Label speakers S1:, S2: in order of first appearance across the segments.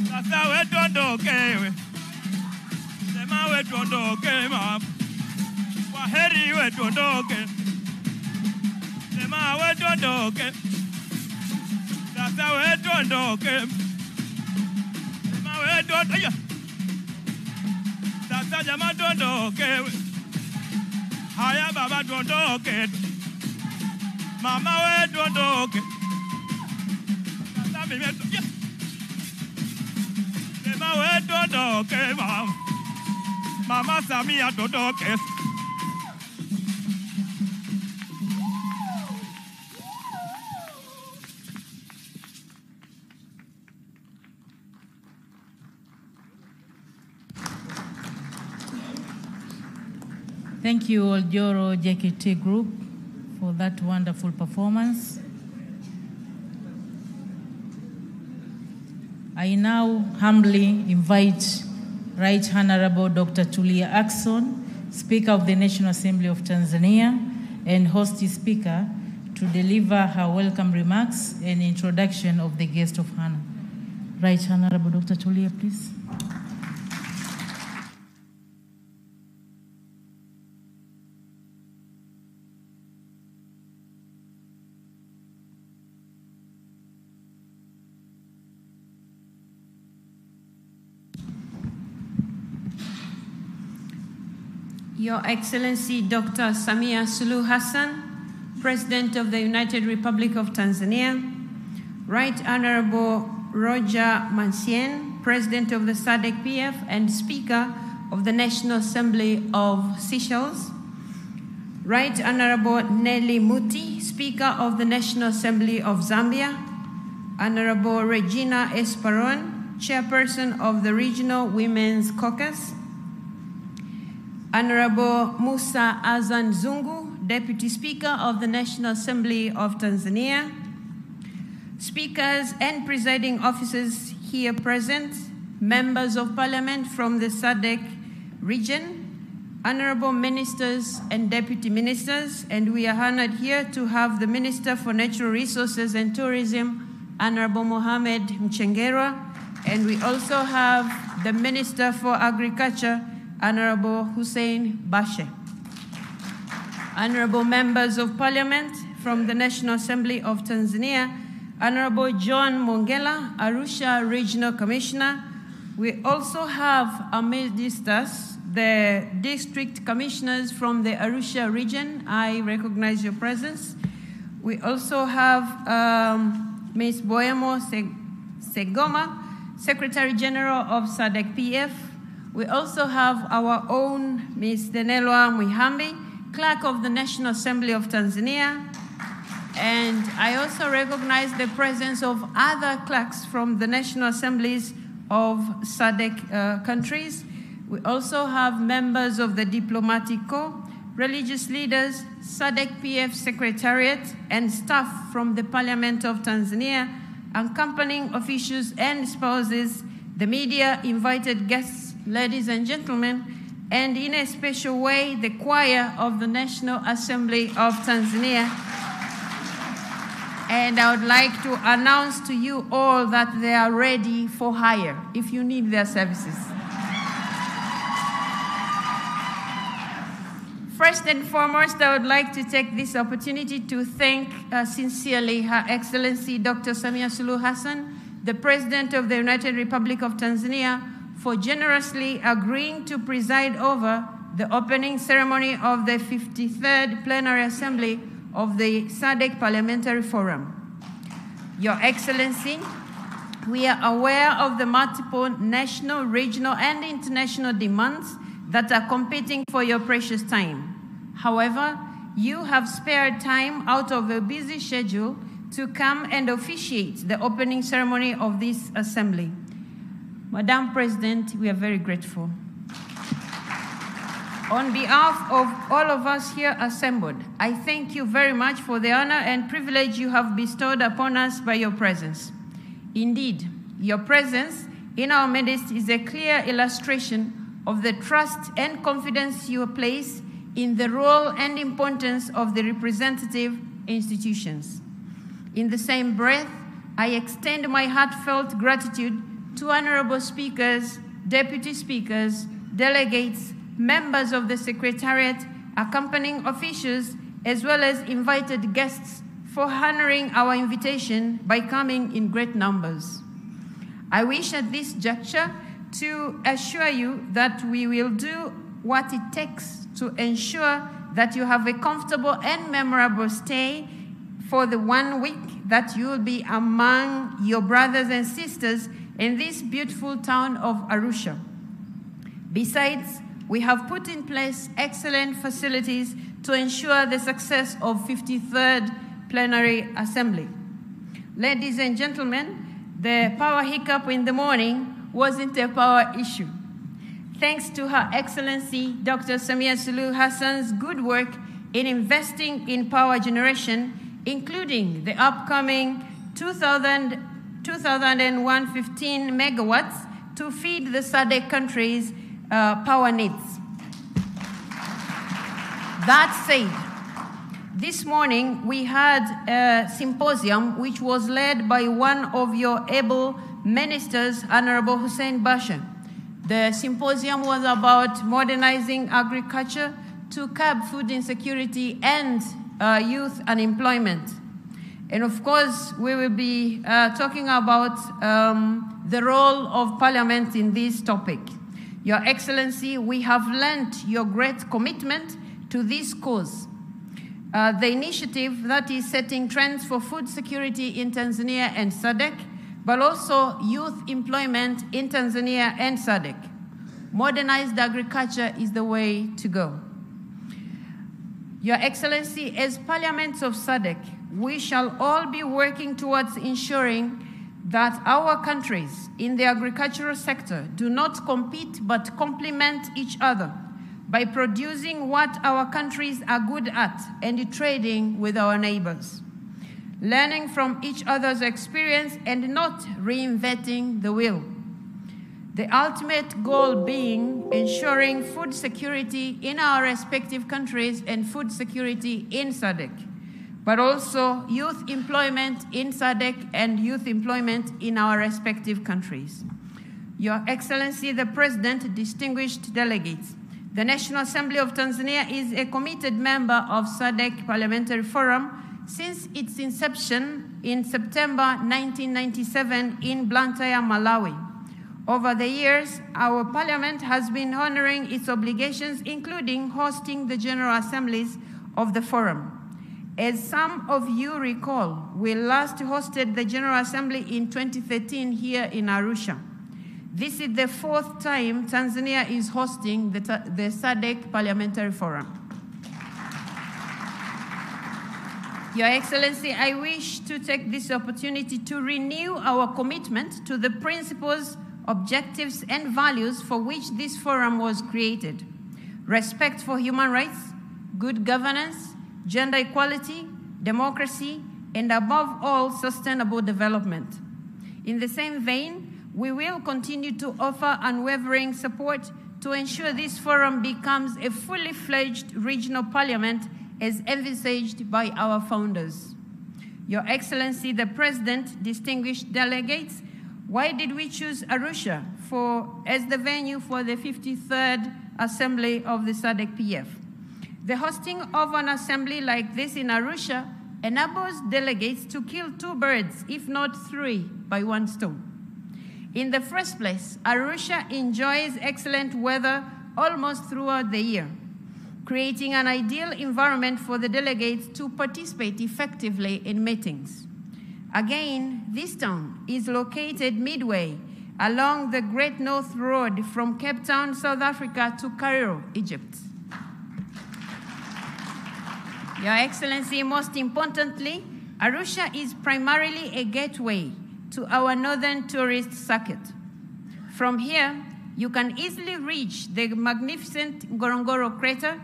S1: Sasa wetu ondoke, sema wetu ondoke mama. Waheri wetu ondoke, sema wetu ondoke. Sasa wetu ondoke, sema wetu ondoke. Sasa jamaa tuondoke, haya baba tuondoke, mama wetu ondoke. Sasa mimi sema wetu ondoke mama, mama Samia tuondoke.
S2: Thank you, Oljoro JKT Group, for that wonderful performance. I now humbly invite Right Honorable Dr. Tulia Ackson, Speaker of the National Assembly of Tanzania, and host speaker to deliver her welcome remarks and introduction of the guest of honor. Right Honorable Dr. Tulia, please.
S3: Your Excellency Dr. Samia Suluhu Hassan, President of the United Republic of Tanzania, Right Honorable Roger Mancien, President of the Sadc PF and Speaker of the National Assembly of Seychelles, Right Honorable Nelly Muti, Speaker of the National Assembly of Zambia, Honorable Regina Esperon, Chairperson of the Regional Women's Caucus, Honorable Musa Azan Zungu, Deputy Speaker of the National Assembly of Tanzania, speakers and presiding officers here present, members of parliament from the Sadc region, honorable ministers and deputy ministers, and we are honored here to have the Minister for Natural Resources and Tourism, Honorable Mohamed Mchengerwa, and we also have the Minister for Agriculture, Honorable Hussein Bashe. Honorable members of parliament from the National Assembly of Tanzania, Honorable John Mongela, Arusha Regional Commissioner. We also have amidst us the district commissioners from the Arusha region. I recognize your presence. We also have Ms. Boyamo Segoma, Secretary General of Sadc PF. We also have our own Ms. Denelwa Mwihambi, Clerk of the National Assembly of Tanzania. And I also recognize the presence of other clerks from the National Assemblies of Sadc countries. We also have members of the Diplomatic Corps, religious leaders, Sadc PF Secretariat, and staff from the Parliament of Tanzania, accompanying officials and spouses, the media, invited guests, ladies and gentlemen, and in a special way, the choir of the National Assembly of Tanzania. And I would like to announce to you all that they are ready for hire if you need their services. First and foremost, I would like to take this opportunity to thank sincerely Her Excellency Dr. Samia Suluhu Hassan, the President of the United Republic of Tanzania, for generously agreeing to preside over the opening ceremony of the 53rd Plenary Assembly of the Sadc Parliamentary Forum. Your Excellency, we are aware of the multiple national, regional, and international demands that are competing for your precious time. However, you have spared time out of a busy schedule to come and officiate the opening ceremony of this assembly. Madam President, we are very grateful. On behalf of all of us here assembled, I thank you very much for the honor and privilege you have bestowed upon us by your presence. Indeed, your presence in our midst is a clear illustration of the trust and confidence you place in the role and importance of the representative institutions. In the same breath, I extend my heartfelt gratitude two honorable speakers, deputy speakers, delegates, members of the Secretariat, accompanying officials, as well as invited guests for honoring our invitation by coming in great numbers. I wish at this juncture to assure you that we will do what it takes to ensure that you have a comfortable and memorable stay for the 1 week that you will be among your brothers and sisters in this beautiful town of Arusha. Besides, we have put in place excellent facilities to ensure the success of 53rd Plenary Assembly. Ladies and gentlemen, the power hiccup in the morning wasn't a power issue. Thanks to Her Excellency Dr. Samia Suluhu Hassan's good work in investing in power generation, including the upcoming 2,115 megawatts to feed the Sadc countries' power needs. That said, this morning we had a symposium which was led by one of your able ministers, Honorable Hussein Basha. The symposium was about modernizing agriculture to curb food insecurity and youth unemployment. And of course, we will be talking about the role of Parliament in this topic. Your Excellency, we have learned your great commitment to this cause. The initiative that is setting trends for food security in Tanzania and Sadc, but also youth employment in Tanzania and Sadc. Modernized agriculture is the way to go. Your Excellency, as Parliaments of Sadc, we shall all be working towards ensuring that our countries in the agricultural sector do not compete but complement each other by producing what our countries are good at and trading with our neighbors, learning from each other's experience and not reinventing the wheel. The ultimate goal being ensuring food security in our respective countries and food security in Sadc, but also youth employment in Sadc and youth employment in our respective countries. Your Excellency, the President, distinguished delegates, the National Assembly of Tanzania is a committed member of Sadc Parliamentary Forum since its inception in September 1997 in Blantyre, Malawi. Over the years, our Parliament has been honoring its obligations, including hosting the General Assemblies of the Forum. As some of you recall, we last hosted the General Assembly in 2013 here in Arusha. This is the 4th time Tanzania is hosting the Sadc Parliamentary Forum. Your Excellency, I wish to take this opportunity to renew our commitment to the principles, objectives, and values for which this forum was created: respect for human rights, good governance, gender equality, democracy, and above all, sustainable development. In the same vein, we will continue to offer unwavering support to ensure this forum becomes a fully fledged regional parliament as envisaged by our founders. Your Excellency, the President, distinguished delegates, why did we choose Arusha as the venue for the 53rd Assembly of the Sadc PF? The hosting of an assembly like this in Arusha enables delegates to kill 2 birds, if not 3, by one stone. In the first place, Arusha enjoys excellent weather almost throughout the year, creating an ideal environment for the delegates to participate effectively in meetings. Again, this town is located midway along the Great North Road from Cape Town, South Africa to Cairo, Egypt. Your Excellency, most importantly, Arusha is primarily a gateway to our northern tourist circuit. From here, you can easily reach the magnificent Ngorongoro crater.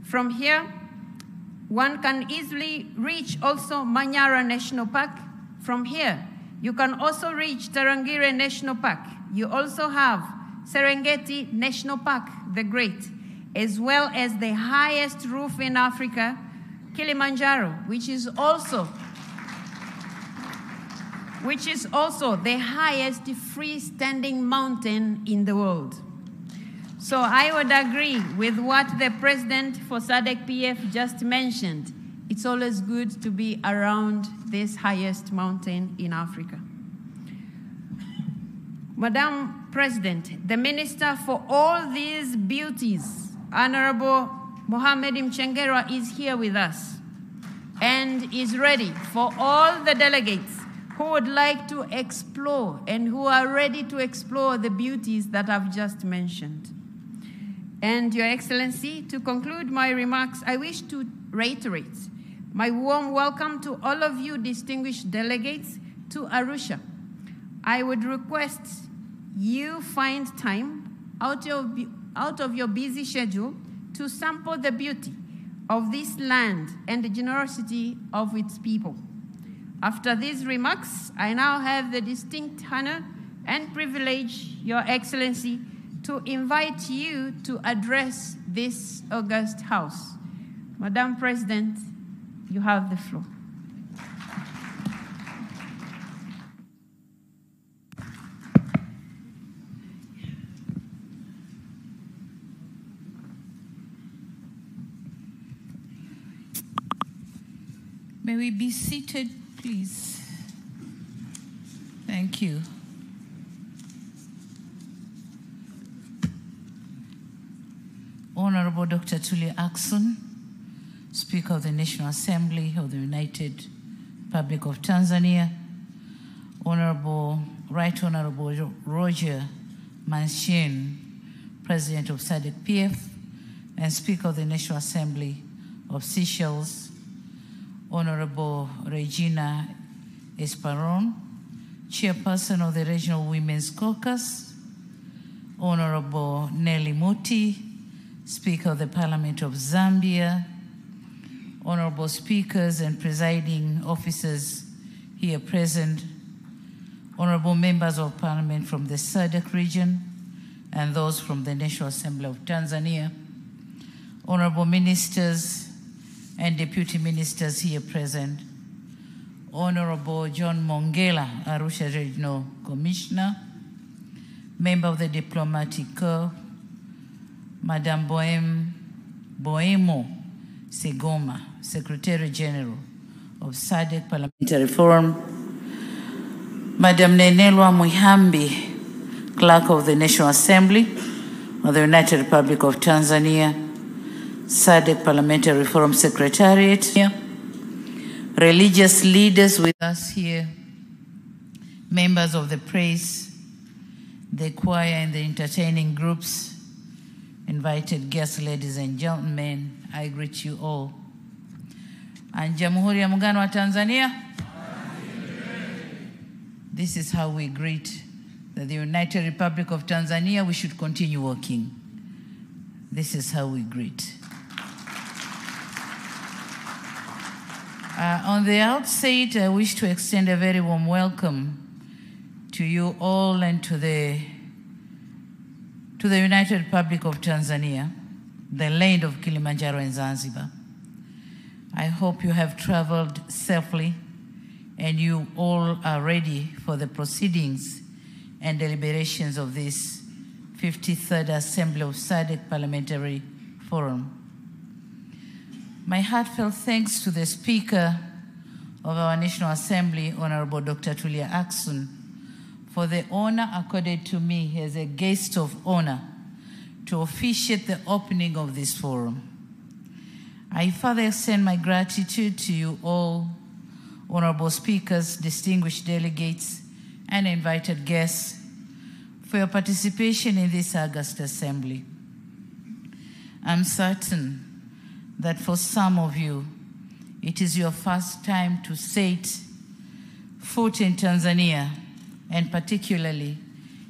S3: From here, one can easily reach also Manyara National Park. From here, you can also reach Tarangire National Park. You also have Serengeti National Park, the Great, as well as the highest roof in Africa, Kilimanjaro, which is also which is also the highest freestanding mountain in the world. So I would agree with what the President for Sadc PF just mentioned. It's always good to be around this highest mountain in Africa. Madam President, the Minister for all these beauties, Honorable Mohamed Mchengerwa, is here with us and is ready for all the delegates who would like to explore and who are ready to explore the beauties that I've just mentioned. And Your Excellency, to conclude my remarks, I wish to reiterate my warm welcome to all of you distinguished delegates to Arusha. I would request you find time out of your busy schedule to sample the beauty of this land and the generosity of its people. After these remarks, I now have the distinct honor and privilege, Your Excellency, to invite you to address this august house. Madam President, you have the floor.
S4: May we be seated, please? Thank you. Honorable Dr. Tulia Ackson, Speaker of the National Assembly of the United Republic of Tanzania, Right Honorable Roger Manchin, President of Sadc PF, and Speaker of the National Assembly of Seychelles, Honorable Regina Esparon, Chairperson of the Regional Women's Caucus, Honorable Nelly Muti, Speaker of the Parliament of Zambia, Honorable Speakers and Presiding Officers here present, Honorable Members of Parliament from the Sadc region and those from the National Assembly of Tanzania, Honorable Ministers and Deputy Ministers here present, Honorable John Mongela, Arusha Regional Commissioner, Member of the Diplomatic Corps, Madame Boemo Segoma, Secretary General of Sadc Parliamentary Forum, Madame Nenelwa Muhambi, Clerk of the National Assembly of the United Republic of Tanzania, Sadc Parliamentary Forum Secretariat, religious leaders with us here, members of the press, the choir and the entertaining groups, invited guests, ladies and gentlemen, I greet you all. And Jamhuri ya Muungano wa Tanzania. This is how we greet the United Republic of Tanzania. We should continue working. This is how we greet. On the outset, I wish to extend a very warm welcome to you all and to the United Republic of Tanzania, the land of Kilimanjaro and Zanzibar. I hope you have traveled safely and you all are ready for the proceedings and deliberations of this 53rd Assembly of Sadc Parliamentary Forum. My heartfelt thanks to the Speaker of our National Assembly, Honorable Dr. Tulia Ackson, for the honor accorded to me as a guest of honor to officiate the opening of this forum. I further extend my gratitude to you all, honorable speakers, distinguished delegates, and invited guests for your participation in this august assembly. I'm certain that for some of you, it is your first time to set foot in Tanzania, and particularly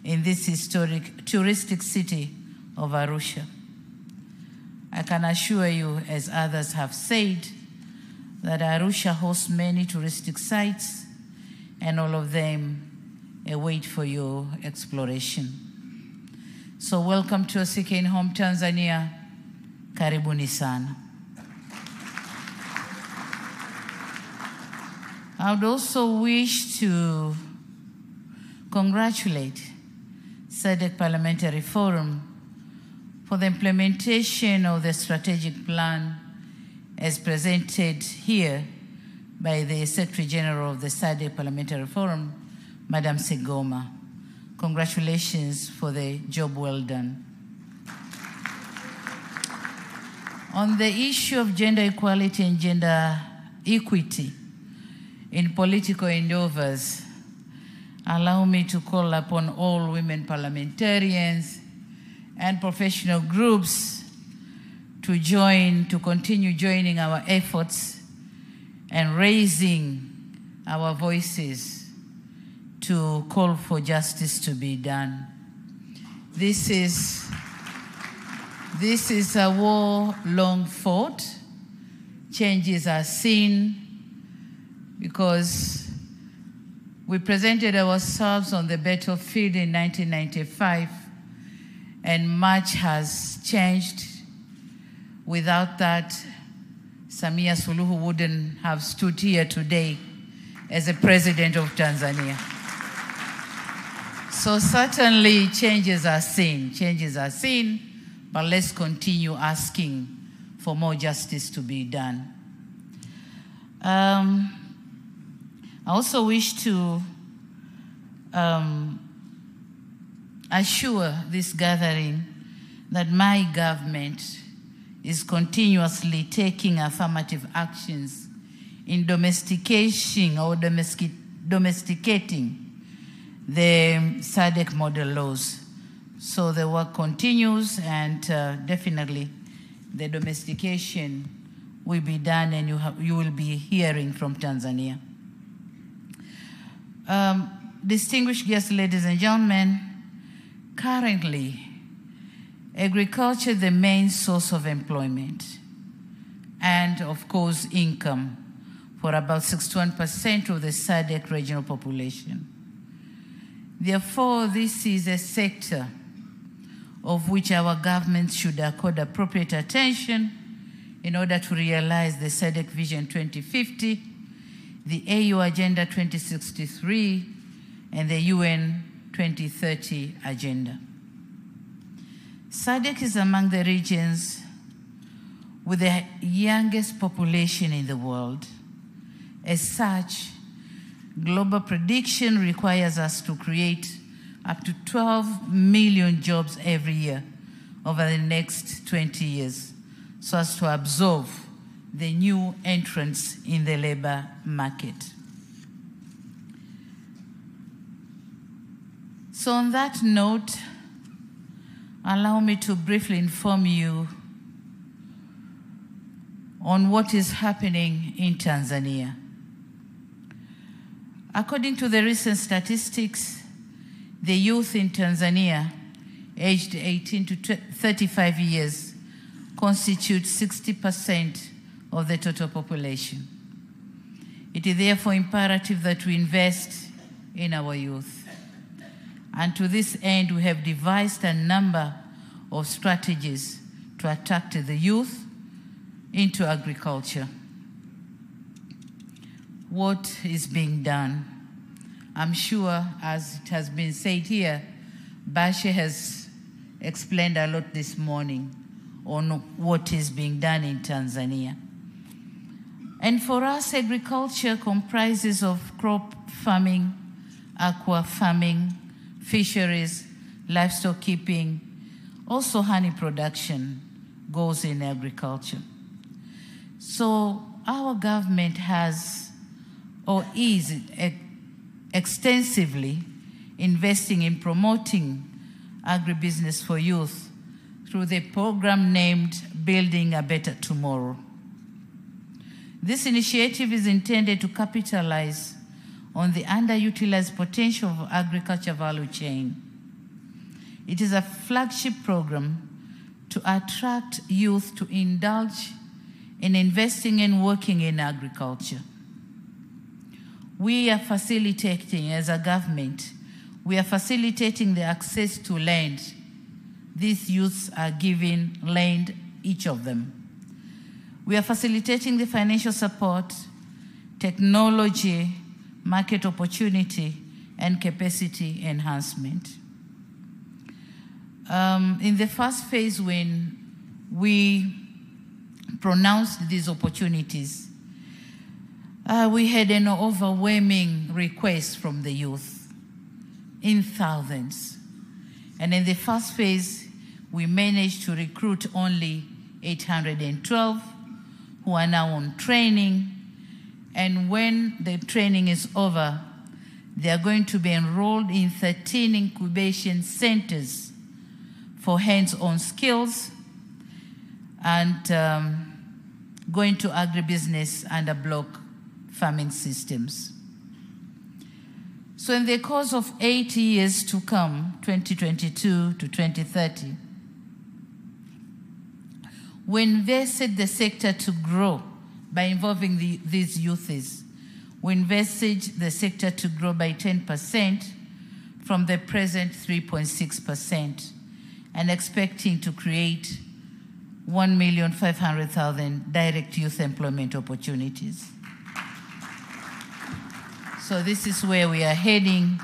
S4: in this historic touristic city of Arusha. I can assure you, as others have said, that Arusha hosts many touristic sites, and all of them await for your exploration. So welcome to your second home, Tanzania. Karibuni sana. I would also wish to congratulate Sadc Parliamentary Forum for the implementation of the strategic plan as presented here by the Secretary General of the Sadc Parliamentary Forum, Madam Segoma. Congratulations for the job well done. On the issue of gender equality and gender equity in political endeavors, allow me to call upon all women parliamentarians and professional groups to continue joining our efforts and raising our voices to call for justice to be done. This is a war long fought. Changes are seen because we presented ourselves on the battlefield in 1995, and much has changed. Without that, Samia Suluhu wouldn't have stood here today as a president of Tanzania. So certainly changes are seen, but let's continue asking for more justice to be done. I also wish to assure this gathering that my government is continuously taking affirmative actions in domesticating the Sadc model laws. So the work continues, and definitely the domestication will be done, and you will be hearing from Tanzania. Distinguished guests, ladies and gentlemen, currently, agriculture is the main source of employment and, of course, income for about 61% of the Sadc regional population. Therefore, this is a sector of which our government should accord appropriate attention in order to realize the Sadc Vision 2050, the AU Agenda 2063, and the UN 2030 Agenda. Sadc is among the regions with the youngest population in the world. As such, global prediction requires us to create up to 12 million jobs every year over the next 20 years, so as to absorb the new entrants in the labor market. So on that note, allow me to briefly inform you on what is happening in Tanzania. According to the recent statistics, the youth in Tanzania, aged 18 to 35 years, constitute 60% of the total population. It is therefore imperative that we invest in our youth. And to this end, we have devised a number of strategies to attract the youth into agriculture. What is being done? I'm sure, as it has been said here, Bashe has explained a lot this morning on what is being done in Tanzania. And for us, agriculture comprises of crop farming, aqua farming, fisheries, livestock keeping, also honey production goes in agriculture. So our government has or is extensively investing in promoting agribusiness for youth through the program named Building a Better Tomorrow. This initiative is intended to capitalize on the underutilized potential of agriculture value chain. It is a flagship program to attract youth to indulge in investing and working in agriculture. We are facilitating, as a government, we are facilitating the access to land. These youths are given land, each of them. We are facilitating the financial support, technology, market opportunity, and capacity enhancement. In the first phase, when we pronounced these opportunities, we had an overwhelming request from the youth in thousands. And in the first phase, we managed to recruit only 812 who are now on training. And when the training is over, they are going to be enrolled in 13 incubation centers for hands-on skills and going to agribusiness under block farming systems. So in the course of 8 years to come, 2022 to 2030, we invested the sector to grow by involving these youths. We envisage the sector to grow by 10% from the present 3.6%, and expecting to create 1,500,000 direct youth employment opportunities. So this is where we are heading,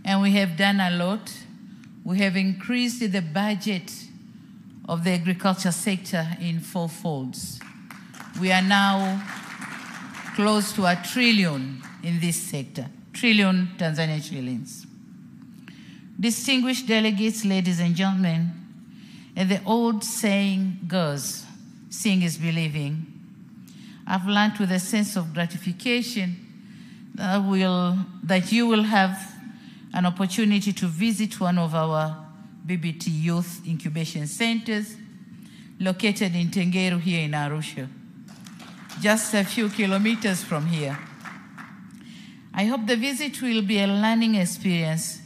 S4: and we have done a lot. We have increased the budget of the agriculture sector in 4 folds. We are now close to $1 trillion in this sector, trillion Tanzanian shillings. Distinguished delegates, ladies and gentlemen, and the old saying goes, seeing is believing. I've learned with a sense of gratification that you will have an opportunity to visit one of our BBT Youth Incubation Centers located in Tengeru here in Arusha, just a few kilometers from here. I hope the visit will be a learning experience,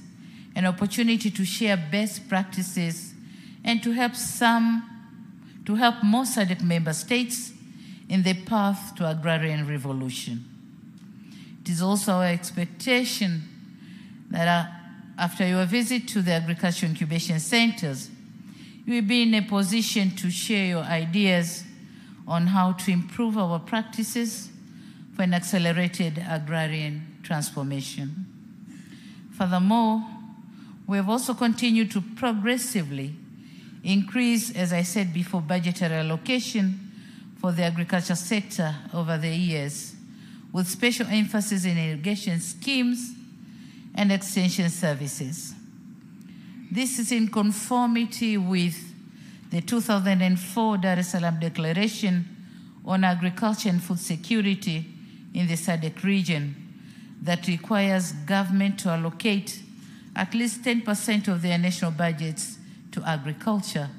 S4: an opportunity to share best practices and to help more Sadc member states in the path to agrarian revolution. It is also our expectation that after your visit to the agricultural incubation centers, you will be in a position to share your ideas on how to improve our practices for an accelerated agrarian transformation. Furthermore, we have also continued to progressively increase, as I said before, budgetary allocation for the agriculture sector over the years, with special emphasis in irrigation schemes and extension services. This is in conformity with the 2004 Dar es Salaam Declaration on Agriculture and Food Security in the Sadc region that requires government to allocate at least 10% of their national budgets to agriculture,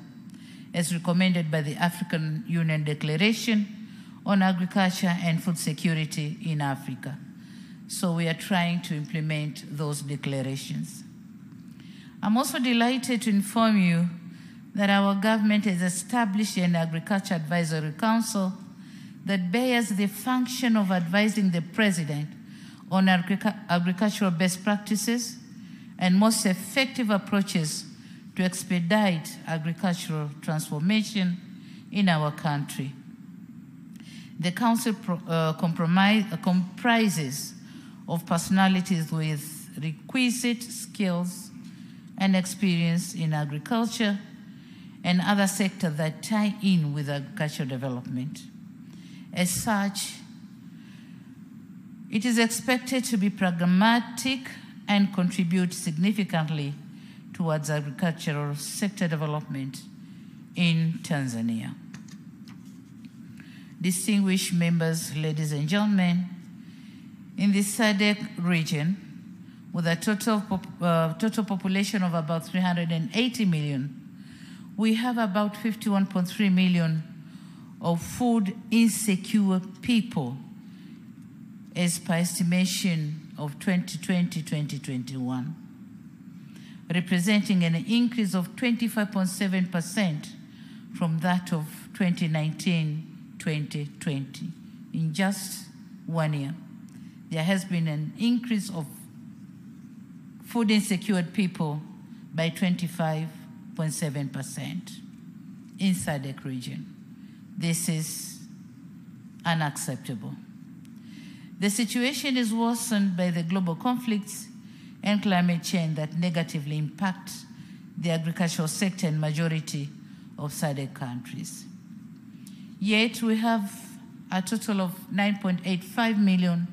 S4: as recommended by the African Union Declaration on Agriculture and Food Security in Africa. So we are trying to implement those declarations. I'm also delighted to inform you that our government has established an Agriculture Advisory Council that bears the function of advising the President on agricultural best practices and most effective approaches to expedite agricultural transformation in our country. The council comprises of personalities with requisite skills and experience in agriculture and other sectors that tie in with agricultural development. As such, it is expected to be pragmatic and contribute significantly towards agricultural sector development in Tanzania. Distinguished members, ladies and gentlemen, in the Sadc region, with a total population of about 380 million, we have about 51.3 million of food insecure people as per estimation of 2020-2021, representing an increase of 25.7% from that of 2019-2020. In just 1 year, there has been an increase of food insecure people by 25.7% in Sadc region. This is unacceptable. The situation is worsened by the global conflicts and climate change that negatively impact the agricultural sector in majority of Sadc countries. Yet we have a total of 9.85 million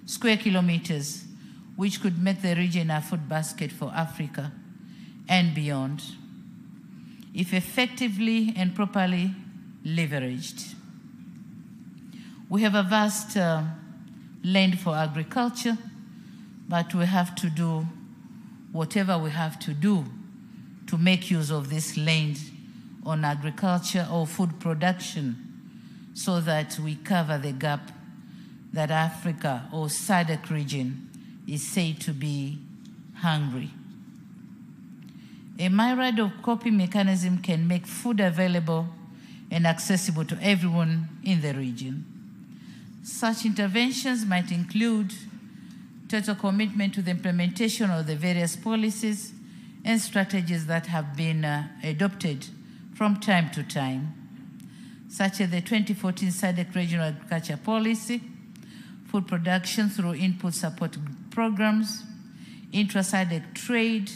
S4: square kilometers, which could make the region a food basket for Africa and beyond, if effectively and properly leveraged. We have a vast land for agriculture, but we have to do whatever we have to do to make use of this land on agriculture or food production so that we cover the gap that Africa or Sadc region is said to be hungry. A myriad of coping mechanism can make food available and accessible to everyone in the region. Such interventions might include total commitment to the implementation of the various policies and strategies that have been adopted from time to time, such as the 2014 Sadc Regional Agriculture Policy, food production through input support programs, intra-Sadc trade,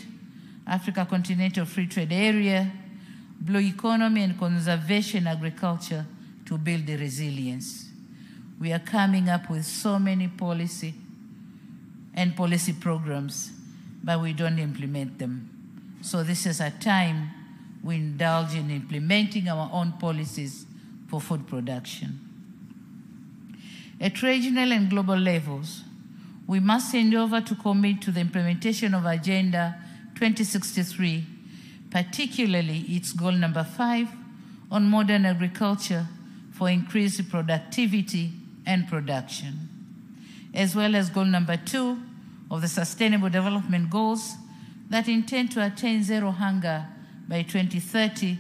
S4: Africa Continental Free Trade Area, blue economy and conservation agriculture to build the resilience. We are coming up with so many policy programs, but we don't implement them. So this is a time we indulge in implementing our own policies for food production. At regional and global levels, we must endeavor to commit to the implementation of Agenda 2063, particularly its goal number 5 on modern agriculture for increased productivity and production, as well as goal number 2 of the Sustainable Development Goals that intend to attain zero hunger by 2030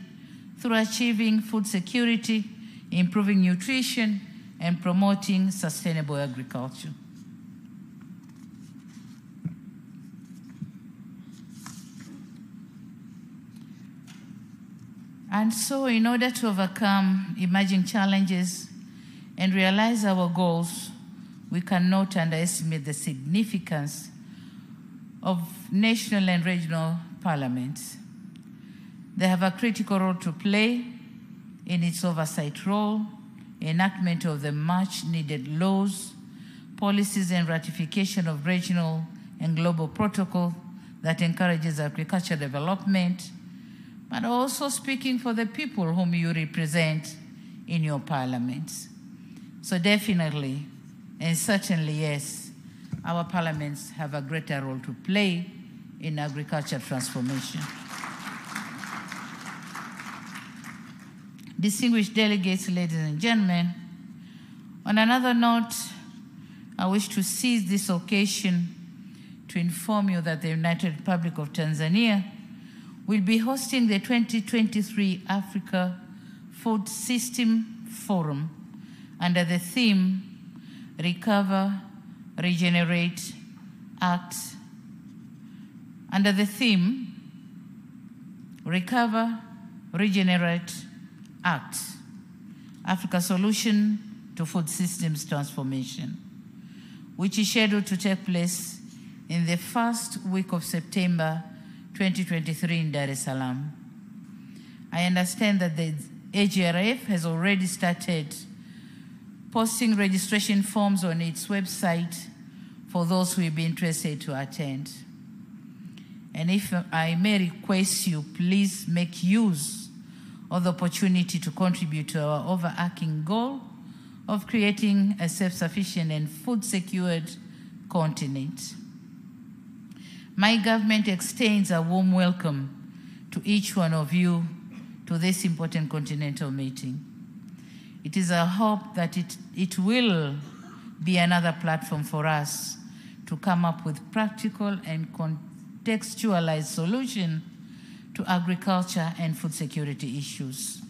S4: through achieving food security, improving nutrition, and promoting sustainable agriculture. And so in order to overcome emerging challenges and realize our goals, we cannot underestimate the significance of national and regional parliaments. They have a critical role to play in its oversight role, enactment of the much needed laws, policies, and ratification of regional and global protocol that encourages agricultural development, but also speaking for the people whom you represent in your parliaments. So definitely, and certainly yes, our parliaments have a greater role to play in agriculture transformation. Distinguished delegates, ladies and gentlemen, on another note, I wish to seize this occasion to inform you that the United Republic of Tanzania will be hosting the 2023 Africa Food System Forum under the theme Recover, Regenerate, Act. Under the theme Recover, Regenerate, Act, Africa Solution to Food Systems Transformation, which is scheduled to take place in the first week of September 2023 in Dar es Salaam. I understand that the AGRF has already started posting registration forms on its website for those who will be interested to attend. And if I may request you, please make use of the opportunity to contribute to our overarching goal of creating a self-sufficient and food-secured continent. My government extends a warm welcome to each one of you to this important continental meeting. It is our hope that it will be another platform for us to come up with practical and contextualized solutions to agriculture and food security issues.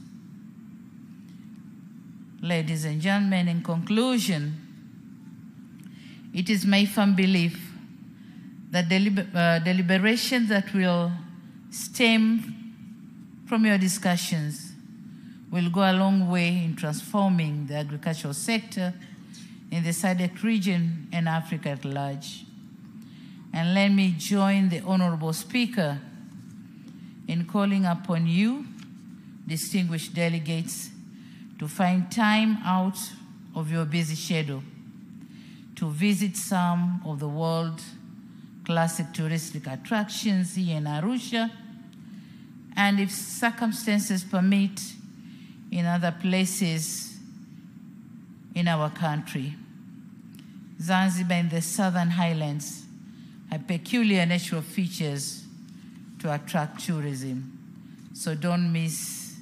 S4: Ladies and gentlemen, in conclusion, it is my firm belief that deliberations that will stem from your discussions will go a long way in transforming the agricultural sector in the Sadc region and Africa at large. And let me join the Honorable Speaker in calling upon you, distinguished delegates, to find time out of your busy schedule to visit some of the world classic touristic attractions here in Arusha, and if circumstances permit, in other places in our country. Zanzibar and the Southern Highlands have peculiar natural features to attract tourism, so don't miss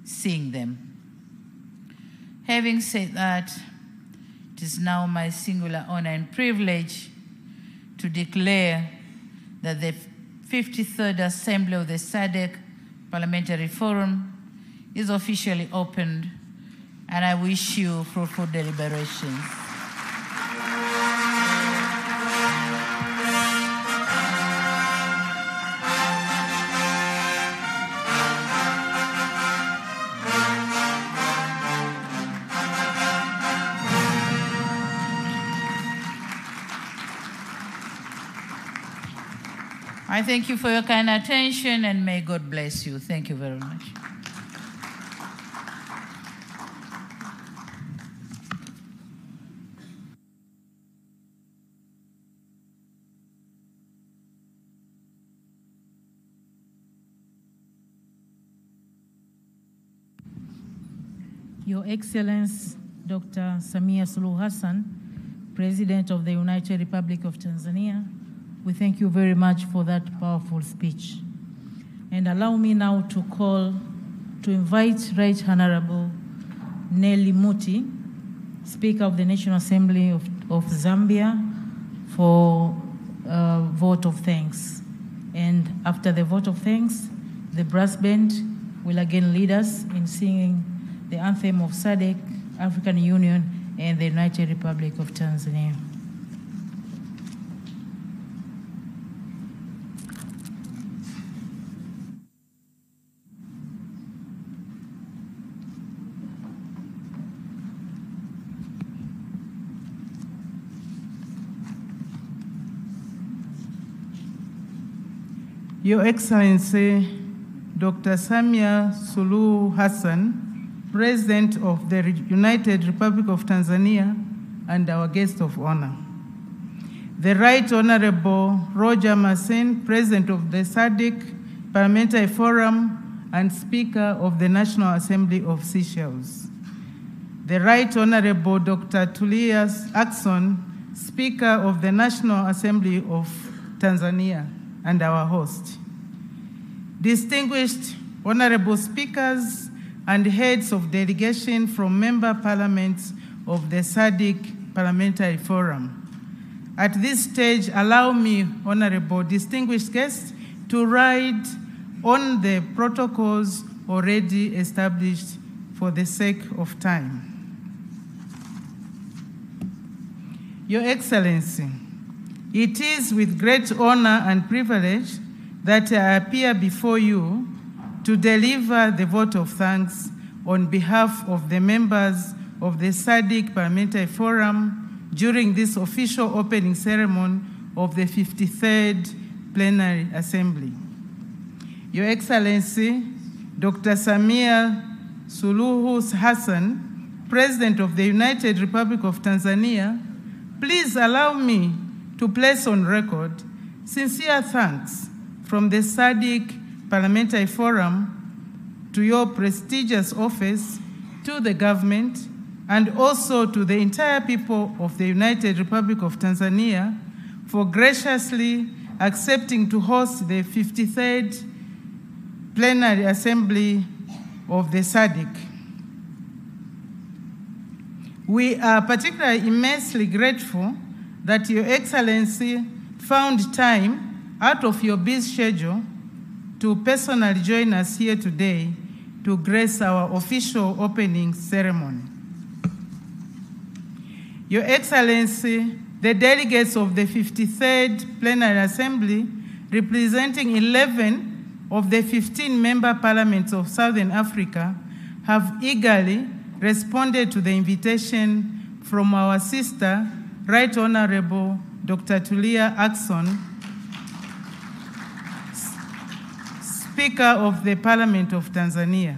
S4: seeing them. Having said that, it is now my singular honor and privilege to declare that the 53rd Assembly of the Sadc Parliamentary Forum is officially opened, and I wish you fruitful deliberations. I thank you for your kind attention, and may God bless you. Thank you very much.
S2: Your Excellency, Dr. Samia Suluhu Hassan, President of the United Republic of Tanzania, we thank you very much for that powerful speech. And allow me now to invite Right Honorable Nelly Muti, Speaker of the National Assembly of Zambia, for a vote of thanks. And after the vote of thanks, the brass band will again lead us in singing the anthem of Sadc, African Union, and the United Republic of Tanzania.
S5: Your Excellency, Dr. Samia Suluhu Hassan, President of the United Republic of Tanzania, and our guest of honor. The Right Honorable Roger Masen, President of the Sadc Parliamentary Forum and Speaker of the National Assembly of Seychelles. The Right Honorable Dr. Tulia Ackson, Speaker of the National Assembly of Tanzania, and our host. Distinguished honorable speakers and heads of delegation from member parliaments of the Sadc Parliamentary Forum. At this stage, allow me, honorable distinguished guests, to ride on the protocols already established for the sake of time. Your Excellency, it is with great honor and privilege that I appear before you to deliver the vote of thanks on behalf of the members of the Sadc Parliamentary Forum during this official opening ceremony of the 53rd Plenary Assembly. Your Excellency, Dr. Samia Suluhu Hassan, President of the United Republic of Tanzania, please allow me to place on record sincere thanks from the Sadc Parliamentary Forum to your prestigious office, to the government, and also to the entire people of the United Republic of Tanzania for graciously accepting to host the 53rd Plenary Assembly of the Sadc. We are particularly immensely grateful that Your Excellency found time out of your busy schedule to personally join us here today to grace our official opening ceremony. Your Excellency, the delegates of the 53rd Plenary Assembly, representing 11 of the 15 member parliaments of Southern Africa, have eagerly responded to the invitation from our sister, Right Honorable Dr. Tulia Ackson, Speaker of the Parliament of Tanzania.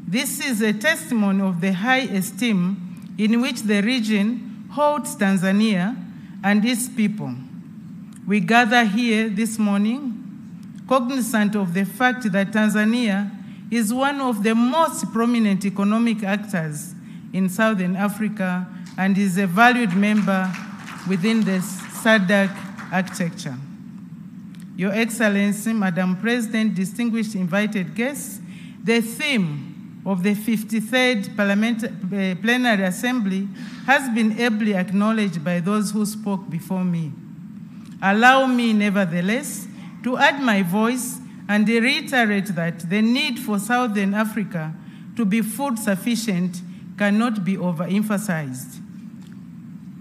S5: This is a testimony of the high esteem in which the region holds Tanzania and its people. We gather here this morning cognizant of the fact that Tanzania is one of the most prominent economic actors in Southern Africa and is a valued member within the Sadc architecture. Your Excellency, Madam President, distinguished invited guests, the theme of the 53rd Plenary Assembly has been ably acknowledged by those who spoke before me. Allow me, nevertheless, to add my voice and reiterate that the need for Southern Africa to be food sufficient cannot be overemphasized.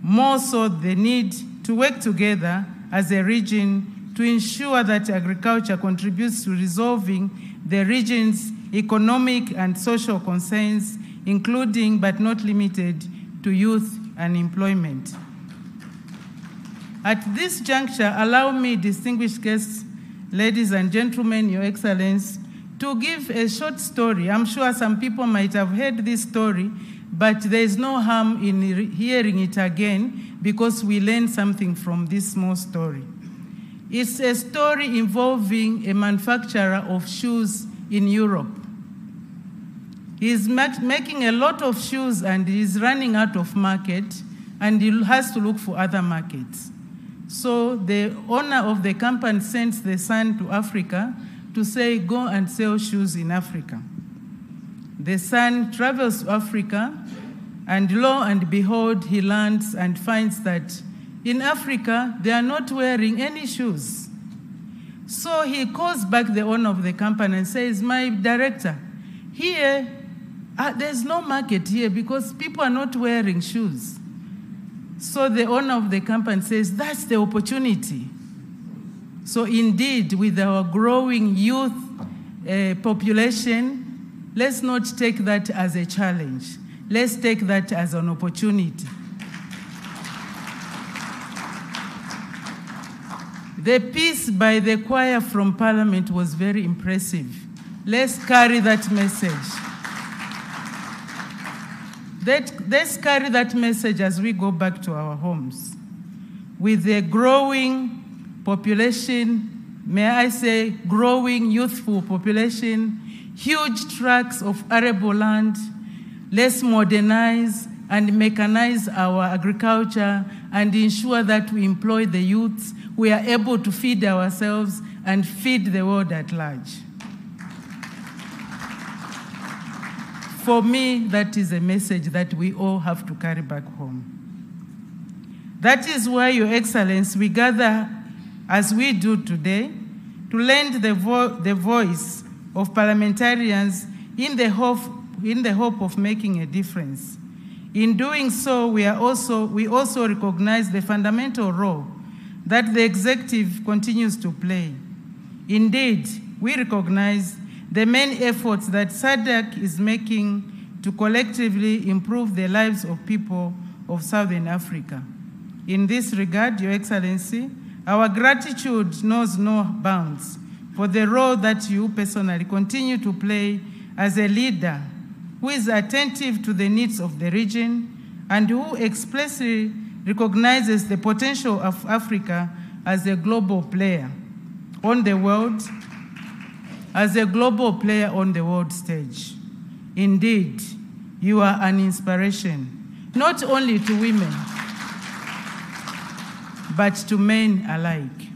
S5: More so, the need to work together as a region to ensure that agriculture contributes to resolving the region's economic and social concerns, including but not limited to youth unemployment. At this juncture, allow me, distinguished guests, ladies and gentlemen, Your Excellency, to give a short story. I'm sure some people might have heard this story, but there is no harm in hearing it again because we learn something from this small story. It's a story involving a manufacturer of shoes in Europe. He's making a lot of shoes and he's running out of market and he has to look for other markets. So the owner of the company sends the son to Africa to say, go and sell shoes in Africa. The son travels to Africa, and lo and behold, he lands and finds that in Africa, they are not wearing any shoes. So he calls back the owner of the company and says, my director, here, there's no market here because people are not wearing shoes. So the owner of the company says, that's the opportunity. So indeed, with our growing youth population, let's not take that as a challenge. Let's take that as an opportunity. The piece by the choir from Parliament was very impressive. Let's carry that message. Let's carry that message as we go back to our homes. With a growing population, may I say growing youthful population, huge tracts of arable land, let's modernize and mechanize our agriculture and ensure that we employ the youths. We are able to feed ourselves and feed the world at large. For me, that is a message that we all have to carry back home. That is why, Your Excellency, we gather as we do today to lend the voice of parliamentarians in the hope of making a difference. In doing so, we also recognize the fundamental role that the executive continues to play. Indeed, we recognize the many efforts that Sadc is making to collectively improve the lives of people of Southern Africa. In this regard, Your Excellency, our gratitude knows no bounds for the role that you personally continue to play as a leader who is attentive to the needs of the region and who explicitly recognizes the potential of Africa as a global player on the world, stage. Indeed, you are an inspiration, not only to women, but to men alike.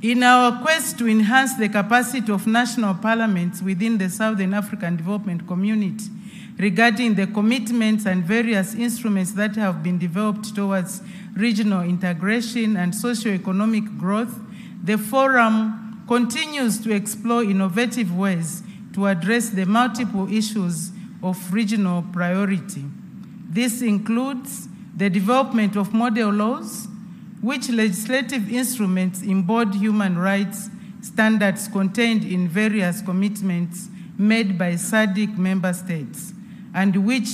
S5: In our quest to enhance the capacity of national parliaments within the Southern African Development Community regarding the commitments and various instruments that have been developed towards regional integration and socio-economic growth, the forum continues to explore innovative ways to address the multiple issues of regional priority. This includes the development of model laws, which legislative instruments embody human rights standards contained in various commitments made by Sadc member states, and which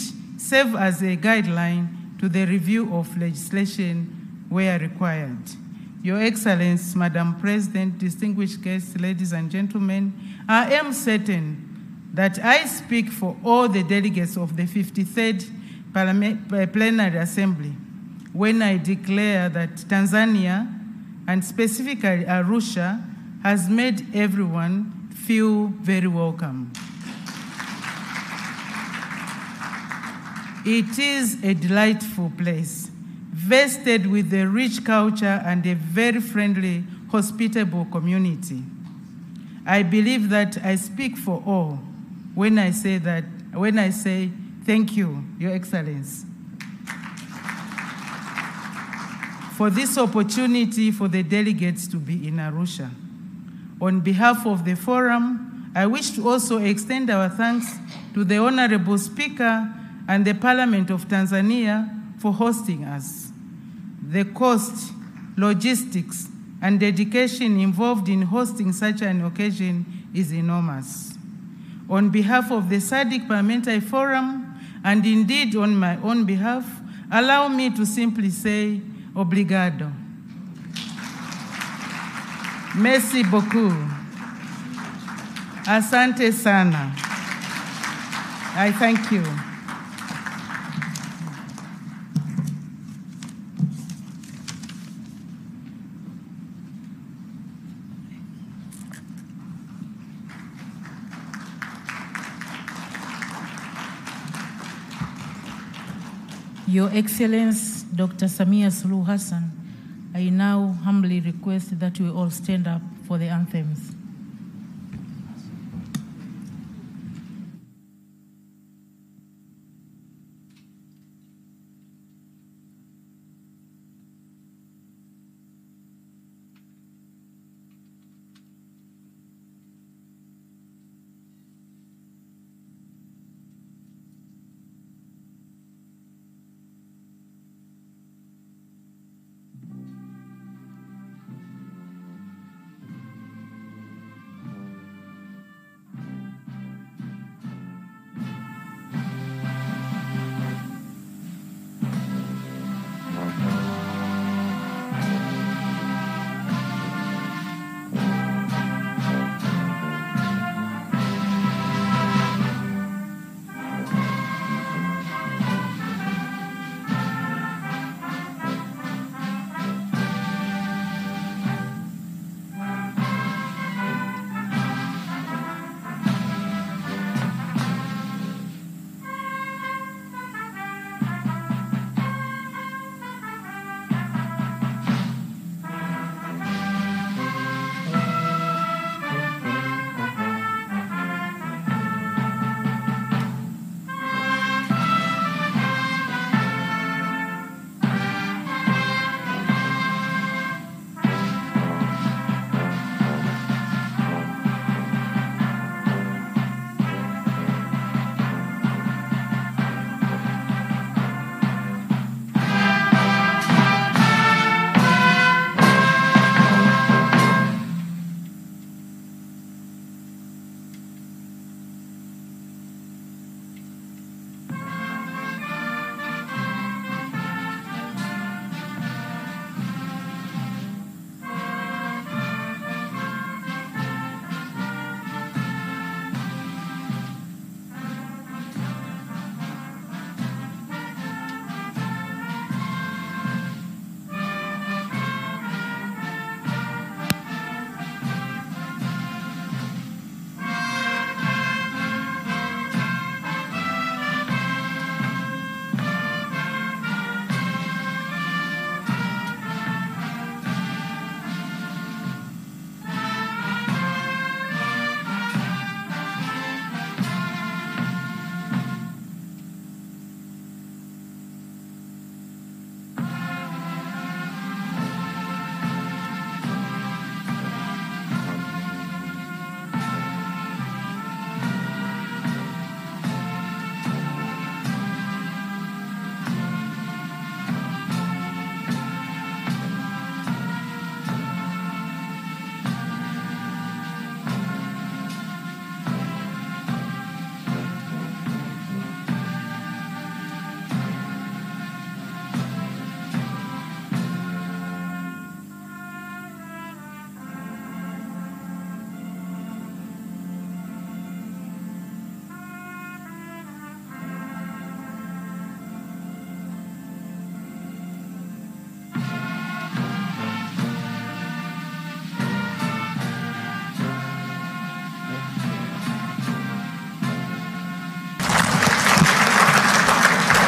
S5: serve as a guideline to the review of legislation where required. Your Excellency, Madam President, distinguished guests, ladies and gentlemen, I am certain that I speak for all the delegates of the 53rd Plenary Assembly when I declare that Tanzania, and specifically Arusha, has made everyone feel very welcome. It is a delightful place, vested with a rich culture and a very friendly, hospitable community. I believe that I speak for all when I say thank you, Your Excellency, for this opportunity for the delegates to be in Arusha. On behalf of the forum, I wish to also extend our thanks to the Honorable Speaker and the Parliament of Tanzania for hosting us. The cost, logistics, and dedication involved in hosting such an occasion is enormous. On behalf of the Sadc Parliamentary Forum, and indeed on my own behalf, allow me to simply say, obrigado. Merci beaucoup. Asante sana. I thank you.
S2: Your Excellency, Dr. Samia Suluhu Hassan, I now humbly request that we all stand up for the anthems.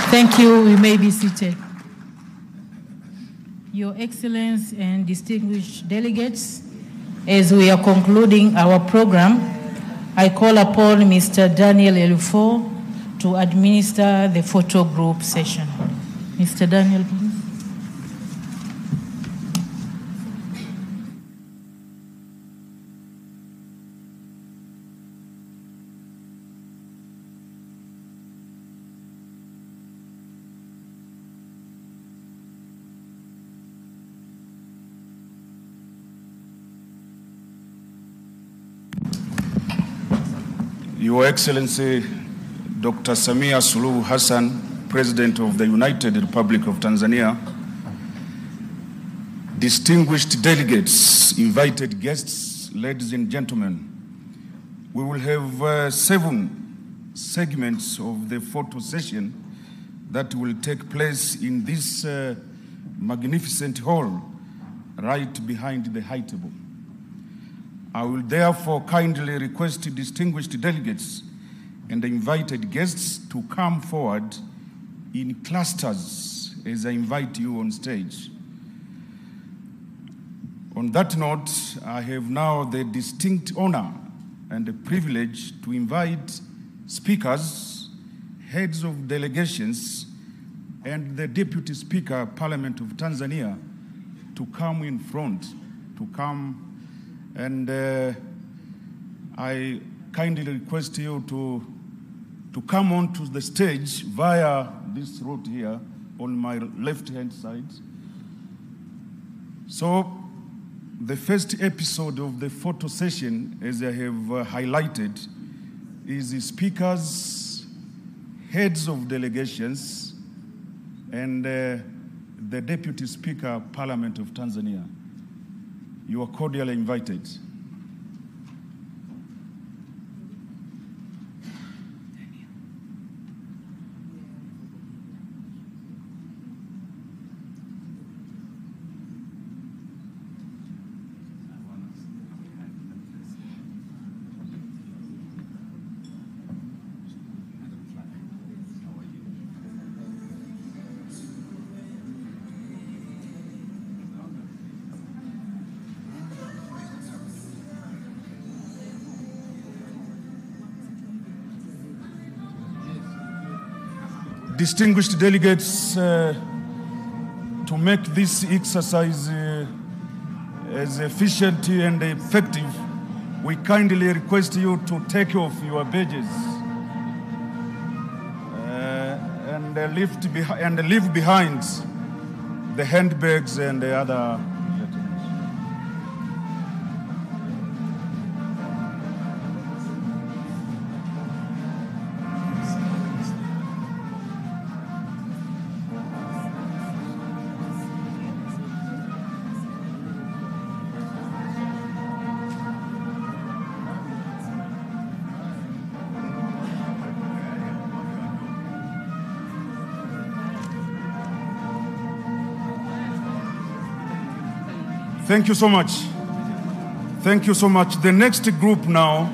S2: Thank you. You may be seated. Your Excellency and distinguished delegates, as we are concluding our program, I call upon Mr. Daniel Elufo to administer the photo group session. Mr. Daniel, please.
S6: Your Excellency, Dr. Samia Suluhu Hassan, President of the United Republic of Tanzania, distinguished delegates, invited guests, ladies and gentlemen, we will have 7 segments of the photo session that will take place in this magnificent hall right behind the high table. I will therefore kindly request distinguished delegates and invited guests to come forward in clusters as I invite you on stage. On that note, I have now the distinct honor and the privilege to invite speakers, heads of delegations, and the Deputy Speaker, Parliament of Tanzania, to come in front, and I kindly request you to come onto the stage via this route here on my left-hand side. So the first episode of the photo session, as I have highlighted, is the speakers, heads of delegations, and the Deputy Speaker, Parliament of Tanzania. You are cordially invited. Distinguished delegates, to make this exercise as efficient and effective, we kindly request you to take off your badges and leave behind the handbags and the other. Thank you so much. Thank you so much. The next group now,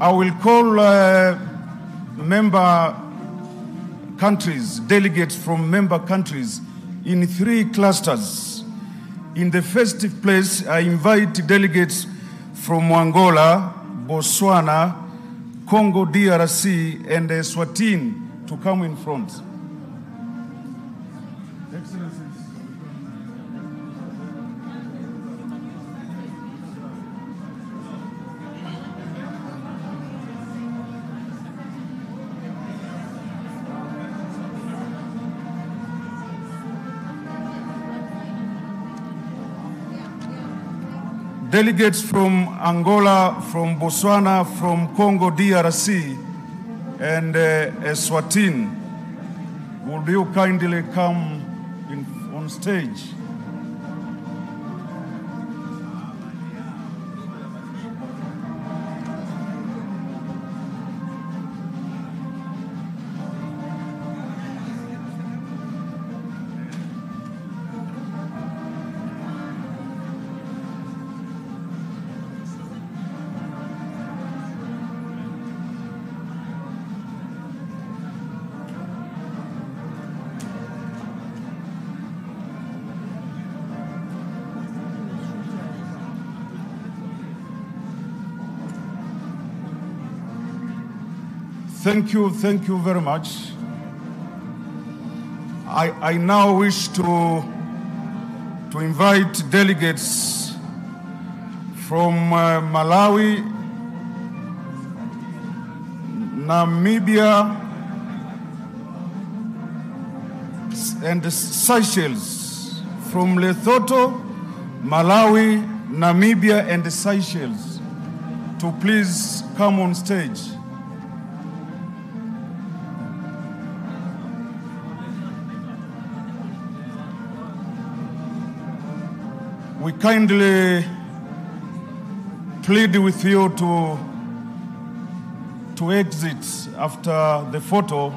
S6: I will call member countries, delegates from member countries in 3 clusters. In the first place, I invite delegates from Angola, Botswana, Congo DRC, and Eswatini to come in front. Excellencies. Delegates from Angola, from Botswana, from Congo DRC, and Eswatini, would you kindly come on stage? Thank you very much. I now wish to invite delegates from Malawi, Namibia, and Seychelles. From Lesotho, Malawi, Namibia, and Seychelles to please come on stage. We kindly plead with you to exit after the photo